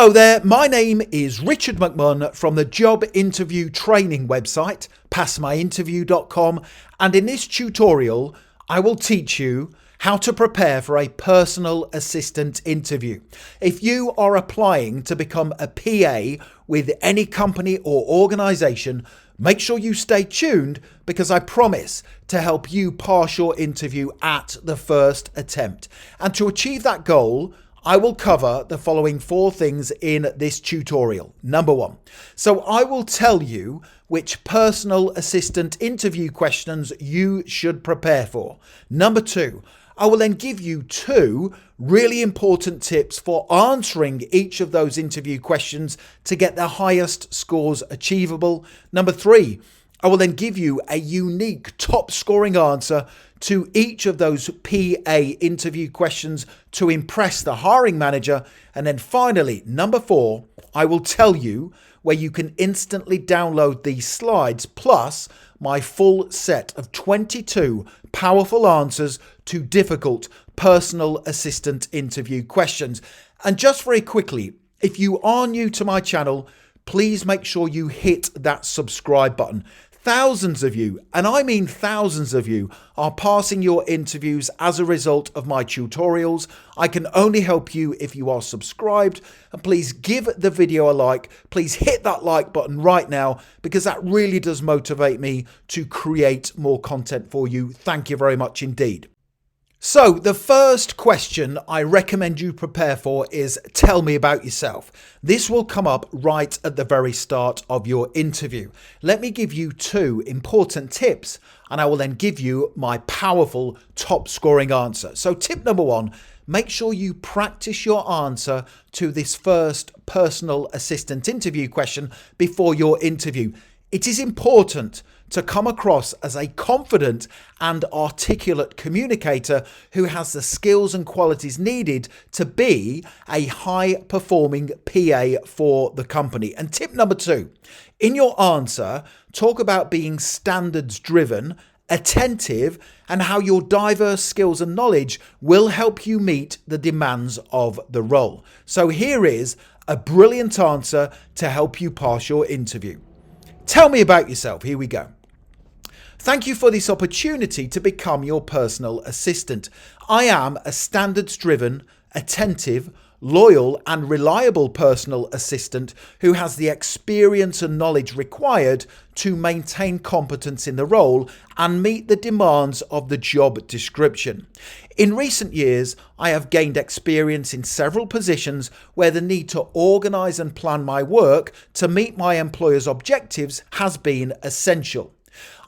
Hello there, my name is Richard McMunn from the job interview training website, passmyinterview.com, and in this tutorial I will teach you how to prepare for a personal assistant interview. If you are applying to become a PA with any company or organisation, make sure you stay tuned because I promise to help you pass your interview at the first attempt. And to achieve that goal, I will cover the following 4 things in this tutorial. Number 1, so I will tell you which personal assistant interview questions you should prepare for. Number 2, I will then give you 2 really important tips for answering each of those interview questions to get the highest scores achievable. Number 3, I will then give you a unique top scoring answer to each of those PA interview questions to impress the hiring manager. And then finally, number 4, I will tell you where you can instantly download these slides plus my full set of 22 powerful answers to difficult personal assistant interview questions. And just very quickly, if you are new to my channel, please make sure you hit that subscribe button. Thousands of you, and I mean thousands of you, are passing your interviews as a result of my tutorials. I can only help you if you are subscribed, and please give the video a like. Please hit that like button right now because that really does motivate me to create more content for you. Thank you very much indeed. So the first question I recommend you prepare for is tell me about yourself. This will come up right at the very start of your interview. Let me give you 2 important tips and I will then give you my powerful top scoring answer. So tip number 1, make sure you practice your answer to this first personal assistant interview question before your interview. It is important to come across as a confident and articulate communicator who has the skills and qualities needed to be a high-performing PA for the company. And tip number 2, in your answer, talk about being standards-driven, attentive, and how your diverse skills and knowledge will help you meet the demands of the role. So here is a brilliant answer to help you pass your interview. Tell me about yourself. Here we go. Thank you for this opportunity to become your personal assistant. I am a standards-driven, attentive, loyal and reliable personal assistant who has the experience and knowledge required to maintain competence in the role and meet the demands of the job description. In recent years, I have gained experience in several positions where the need to organise and plan my work to meet my employer's objectives has been essential.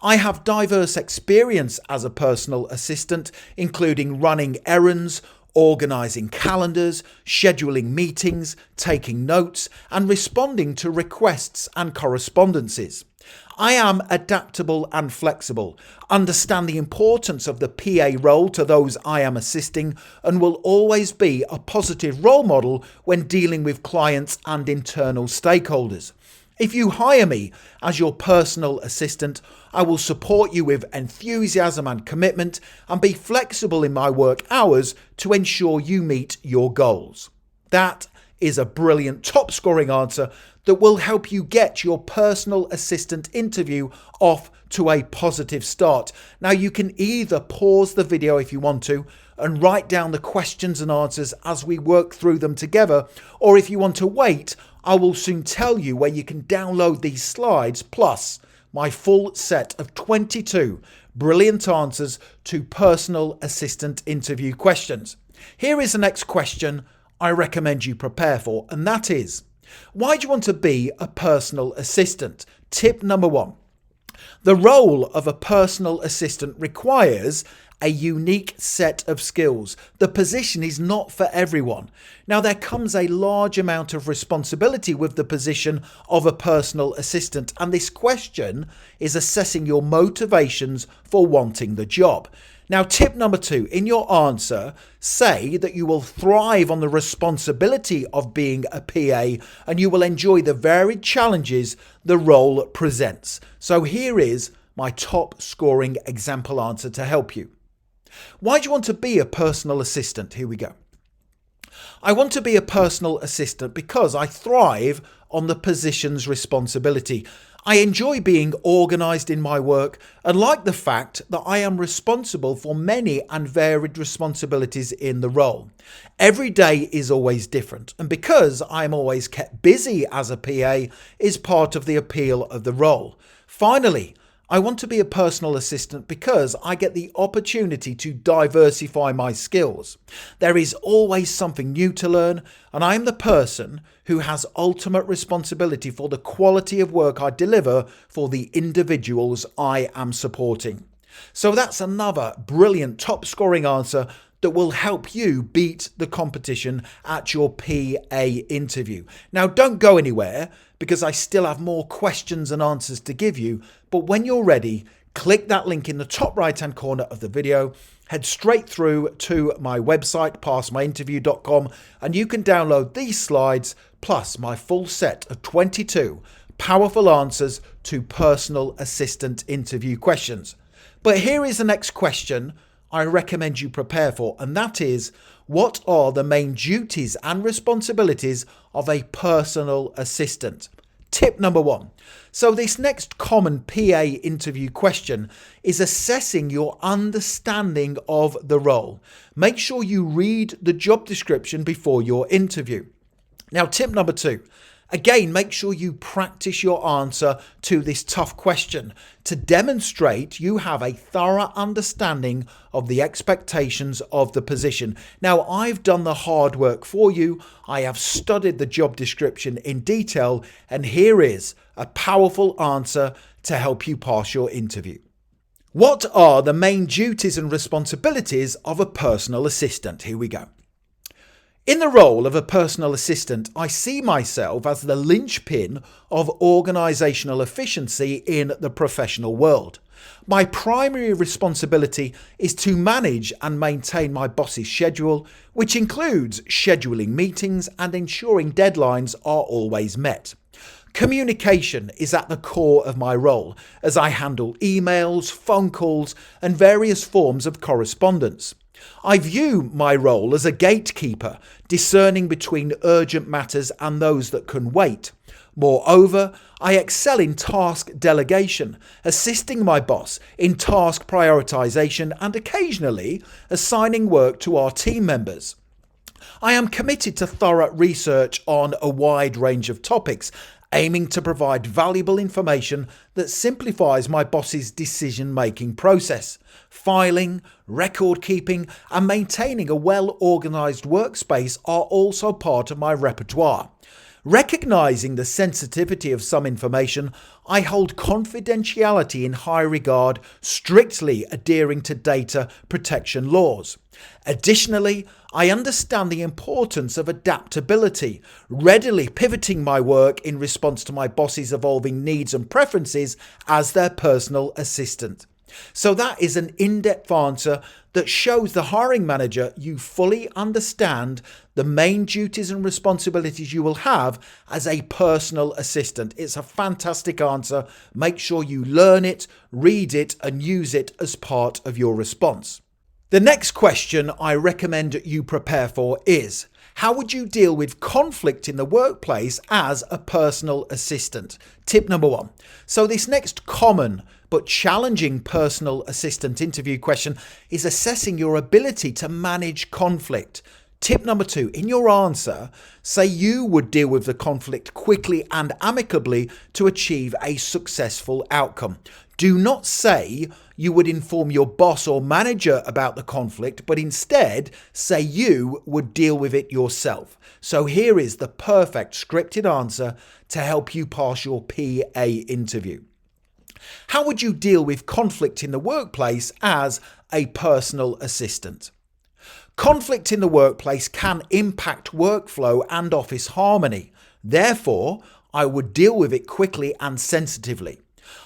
I have diverse experience as a personal assistant, including running errands, organising calendars, scheduling meetings, taking notes, and responding to requests and correspondences. I am adaptable and flexible, understand the importance of the PA role to those I am assisting, and will always be a positive role model when dealing with clients and internal stakeholders. If you hire me as your personal assistant, I will support you with enthusiasm and commitment and be flexible in my work hours to ensure you meet your goals. That is a brilliant top scoring answer that will help you get your personal assistant interview off to a positive start. Now you can either pause the video if you want to and write down the questions and answers as we work through them together, or if you want to wait, I will soon tell you where you can download these slides plus my full set of 22 brilliant answers to personal assistant interview questions. Here is the next question I recommend you prepare for, and that is, why do you want to be a personal assistant? Tip number 1. The role of a personal assistant requires a unique set of skills. The position is not for everyone. Now, there comes a large amount of responsibility with the position of a personal assistant, and this question is assessing your motivations for wanting the job. Now, tip number 2, in your answer, say that you will thrive on the responsibility of being a PA and you will enjoy the varied challenges the role presents. So here is my top scoring example answer to help you. Why do you want to be a personal assistant? Here we go. I want to be a personal assistant because I thrive on the position's responsibility. I enjoy being organised in my work and like the fact that I am responsible for many and varied responsibilities in the role. Every day is always different, and because I am always kept busy as a PA is part of the appeal of the role. Finally, I want to be a personal assistant because I get the opportunity to diversify my skills. There is always something new to learn, and I am the person who has ultimate responsibility for the quality of work I deliver for the individuals I am supporting. So that's another brilliant top scoring answer that will help you beat the competition at your PA interview. Now, don't go anywhere because I still have more questions and answers to give you. But when you're ready, click that link in the top right-hand corner of the video, head straight through to my website, passmyinterview.com, and you can download these slides plus my full set of 22 powerful answers to personal assistant interview questions. But here is the next question I recommend you prepare for, and that is, what are the main duties and responsibilities of a personal assistant? Tip number 1. So this next common PA interview question is assessing your understanding of the role. Make sure you read the job description before your interview. Now, tip number 2. Again, make sure you practice your answer to this tough question to demonstrate you have a thorough understanding of the expectations of the position. Now, I've done the hard work for you. I have studied the job description in detail, and here is a powerful answer to help you pass your interview. What are the main duties and responsibilities of a personal assistant? Here we go. In the role of a personal assistant, I see myself as the linchpin of organisational efficiency in the professional world. My primary responsibility is to manage and maintain my boss's schedule, which includes scheduling meetings and ensuring deadlines are always met. Communication is at the core of my role as I handle emails, phone calls, and various forms of correspondence. I view my role as a gatekeeper, discerning between urgent matters and those that can wait. Moreover, I excel in task delegation, assisting my boss in task prioritization and occasionally assigning work to our team members. I am committed to thorough research on a wide range of topics, aiming to provide valuable information that simplifies my boss's decision-making process. Filing, record keeping, and maintaining a well-organised workspace are also part of my repertoire. Recognising the sensitivity of some information, I hold confidentiality in high regard, strictly adhering to data protection laws. Additionally, I understand the importance of adaptability, readily pivoting my work in response to my boss's evolving needs and preferences as their personal assistant. So that is an in-depth answer that shows the hiring manager you fully understand the main duties and responsibilities you will have as a personal assistant. It's a fantastic answer. Make sure you learn it, read it, and use it as part of your response. The next question I recommend you prepare for is, how would you deal with conflict in the workplace as a personal assistant? Tip number 1. So this next common but challenging personal assistant interview question is assessing your ability to manage conflict. Tip number 2, in your answer, say you would deal with the conflict quickly and amicably to achieve a successful outcome. Do not say you would inform your boss or manager about the conflict, but instead say you would deal with it yourself. So here is the perfect scripted answer to help you pass your PA interview. How would you deal with conflict in the workplace as a personal assistant? Conflict in the workplace can impact workflow and office harmony. Therefore, I would deal with it quickly and sensitively.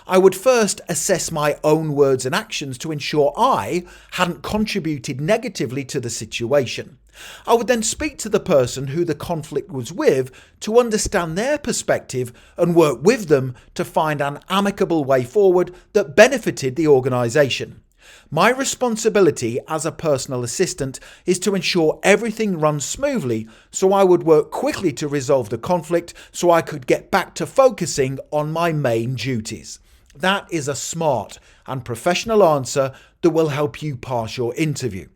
I would first assess my own words and actions to ensure I hadn't contributed negatively to the situation. I would then speak to the person who the conflict was with to understand their perspective and work with them to find an amicable way forward that benefited the organisation. My responsibility as a personal assistant is to ensure everything runs smoothly, so I would work quickly to resolve the conflict so I could get back to focusing on my main duties. That is a smart and professional answer that will help you pass your interview.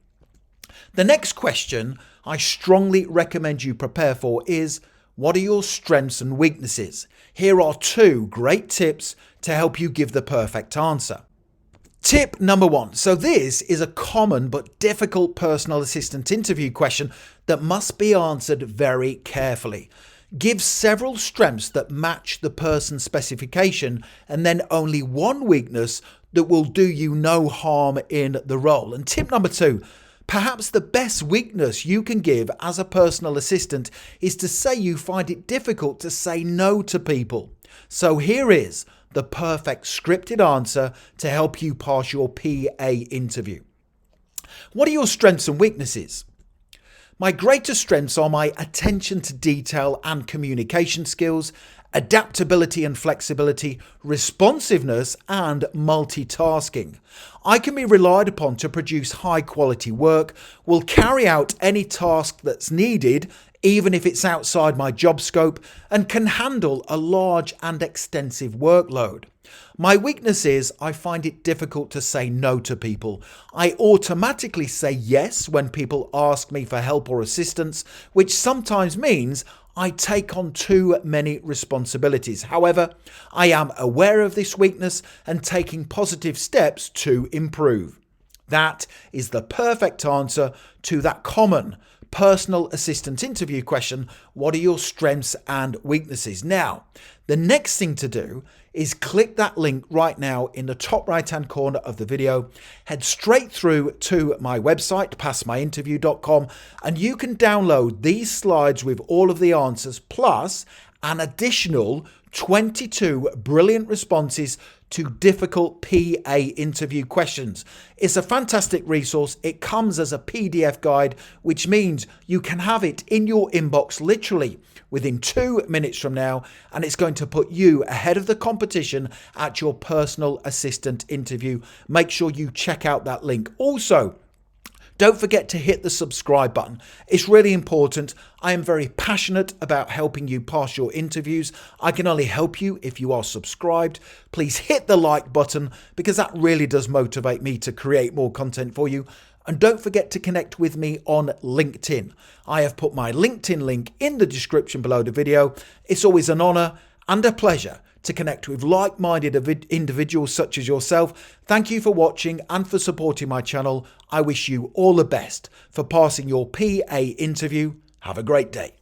The next question I strongly recommend you prepare for is, what are your strengths and weaknesses? Here are 2 great tips to help you give the perfect answer. Tip number 1. So this is a common but difficult personal assistant interview question that must be answered very carefully. Give several strengths that match the person's specification and then only one weakness that will do you no harm in the role. And tip number 2. Perhaps the best weakness you can give as a personal assistant is to say you find it difficult to say no to people. So here is the perfect scripted answer to help you pass your PA interview. What are your strengths and weaknesses? My greatest strengths are my attention to detail and communication skills, adaptability and flexibility, responsiveness and multitasking. I can be relied upon to produce high quality work, will carry out any task that's needed even if it's outside my job scope, and can handle a large and extensive workload. My weakness is I find it difficult to say no to people. I automatically say yes when people ask me for help or assistance, which sometimes means I take on too many responsibilities. However, I am aware of this weakness and taking positive steps to improve. That is the perfect answer to that common personal assistant interview question. What are your strengths and weaknesses? Now, the next thing to do is click that link right now in the top right hand corner of the video, head straight through to my website, passmyinterview.com, and you can download these slides with all of the answers plus an additional 22 brilliant responses to difficult PA interview questions. It's a fantastic resource. It comes as a PDF guide, which means you can have it in your inbox literally within 2 minutes from now, and it's going to put you ahead of the competition at your personal assistant interview. Make sure you check out that link. Also, don't forget to hit the subscribe button. It's really important. I am very passionate about helping you pass your interviews. I can only help you if you are subscribed. Please hit the like button because that really does motivate me to create more content for you. And don't forget to connect with me on LinkedIn. I have put my LinkedIn link in the description below the video. It's always an honor and a pleasure to connect with like-minded individuals such as yourself. Thank you for watching and for supporting my channel. I wish you all the best for passing your PA interview. Have a great day.